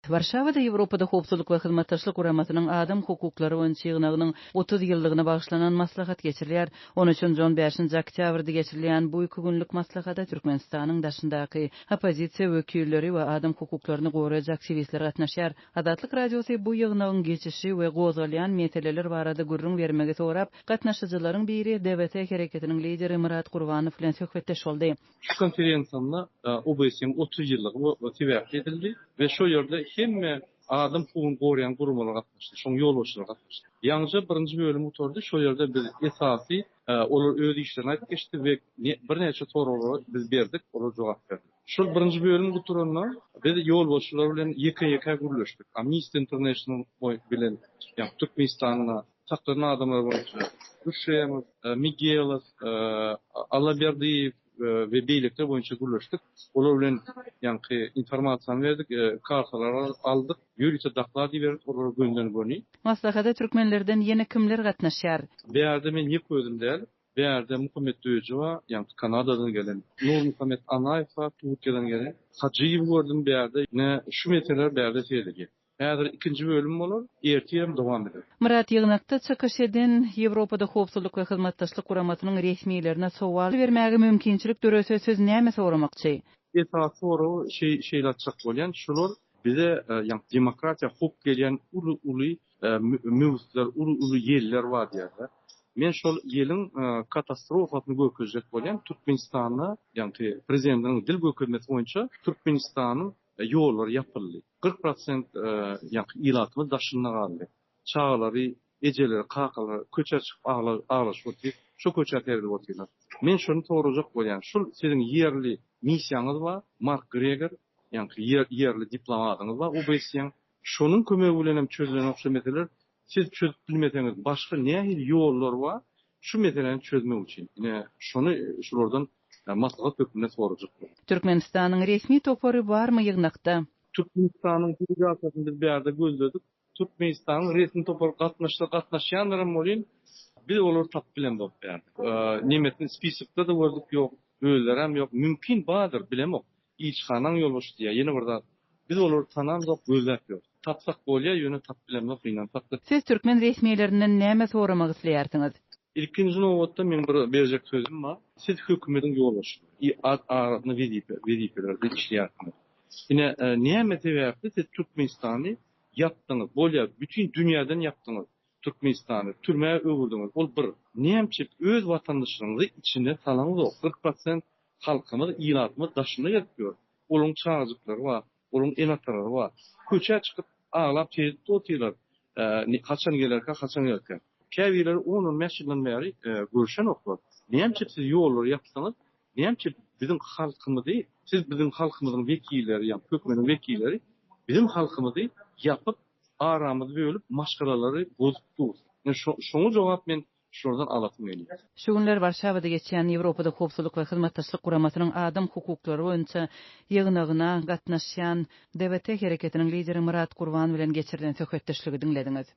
Warşawada Ýewropada howpsuzlyk we hyzmatdaşlyk guramatynyň Adam hukuklary boýunça ýygnagynyň 30 ýyllygyna bagyşlanan maslahat geçirilýär. 13-15 oktýabrda geçirilýän bu iki günlük maslahata Türkmenistanyň daşyndaky oppozisiýa wekilleri we adam hukuklaryny goraýjy aktiwistler gatnaşýar. Azatlyk Radiosy bu ýygnagyň geçişi we gozgalýan meseleler barada gurrun bermegi sorap, gatnaşyjylaryň biri DBT hareketiniň lideri Myrat Gurbanow bilen söhbetdeş boldy. Şu konferensiýanyň obysyň 30 ýyllygy täwäk edildi we şo ýerde hemme adam hukukyny goraýan gurumlar gatnaşdy, şoň ýolbaşçylar gatnaşdy. Ýalňyja birinji bölüm oturdy, şo ýerde biz esasy olar öz işlerini aýdyp geçdi we bir neçe soralar biz berdik, olar jogap berdi. Şol birinji bölüm oturanda biz ýolbaşçylar bilen ýeke gürleşdik. Amnesty International bilen ýa Türkmenistanyň taklanan adamlar boýunça Uşeýem, Miguelas, Alaberdi ve beýlekler boýunça gürleşdik. Olar bilen ýa-ni informasiýa berdik, kartalar aldyk, ýürüýte daklar diýerdik, olar gönderen göni. Maslahata türkmenlerden ýene kimler gatnaşýar? Bu ýerde men ýek özüm däl, bu ýerde Muhammed Döýjüwa, ýa-ni Kanadadan gelen, Nur Muhammed Anaýew, Türkiýeden gelen, Hajiýew gördüm bu ýerde. Ne şu meseleler bu ýerde söýlegi. Häzir ikinji bölüm bolar, ertiem dowam eder. Myrat ýygnakda çykyş eden Ýewropada howpsuzlyk we hyzmatdaşlyk guramatynyň resmiýetlerine sowal bermäge mümkinçilik dörese söz näme soramakçy? Esas soru şeýler çyk bolýan, şular bize demokratiýa, hukuk gelýän uly mövzular, uly ýerler bar diýerler. Men şol ýylyň katastrofasyny göküjek bolýan Türkmenistanyň, ýa-ni prezidentiniň dil gökülmesi boýunça Türkmenistanyň ýollar ýapyldy. 40% ýylatymyz daşyndaky aldy. Çağlary, ejeleri, qaqalar, köçer çykyp ağlaşyp otdy. Şo köçer terdi otdylar. Men şonu sorajak bolýan, şol siziň ýerli missiýaňyz bar, Mark Greger, ýerli diplomatyňyz bar, o beýsem şonuň kömegi bilen hem çözülen okşa meseleler siz çözüp bilmeseňiz başga nähili ýollar bar, şu meselelerini çözmek üçin. Şonu şulardan maslahat hökümine sorajak. Türkmenistanyň resmi topary barmy ýygnakda? Türkmenistanyň delegatsiýasyny biz bu ýerde gözledik. Türkmenistanyň resmi topary gatnaşýanlaryň bolýan, biz olary tap bilen bolup berdik. Nimetini spisikde de gördük, ýok, öýler hem ýok, mümkin bardyr, bilemok. ýygynagyň ýolbaşy diýär. Ýene birde biz olary tananjak, gözläp ýok. Tapsak bolýar, ýöne tap bilenmek bilen tapdy. Siz türkmen resmiýetlerinden näme soramak isleýärsiňiz? İlkinji nowatda men bir berjek sözüm bar. Siz hökümetiň ýolbaşy, aradyny wezipelerde işleýärsiniz. Ine näme sebäpli siz Türkmenistany yapdyňyz, bolýar bütün dünýäden yapdyňyz. Türkmenistany türmäge öwürdiňiz. Ol bir nämeçik öz watandaşlaryňyzy içine salaňyz. 40% halkymyz ýylatymyz daşynda ýetýär. Olaň çağjyklary bar, olaň enatlary bar. Köçe çykyp ağlap tezip otýarlar. Haçan gelerkä, haçan gelýär. Käbiler onun meşgulden beri görüşen oklar. Nämeçik siz ýollar yapsaňyz, nämeçik bizim halkymyzy, siz bizim halkymyzyň wekilleri, ýa hökümetin wekilleri bizim halkymyzy yapyp aramyzy bölüp maşgaralary bozupdyr. Şoňa jogap men şuradan alatym gelýär. Şu günler Warşawada geçýän Ýewropada howpsuzlyk we hyzmatdaşlyk guramatynyň adam hukuklary boýunça ýygnagyna gatnaşýan DBT hareketiniň lideri Myrat Gurbanow bilen geçirilen söhbetdeşligi dinlediňiz.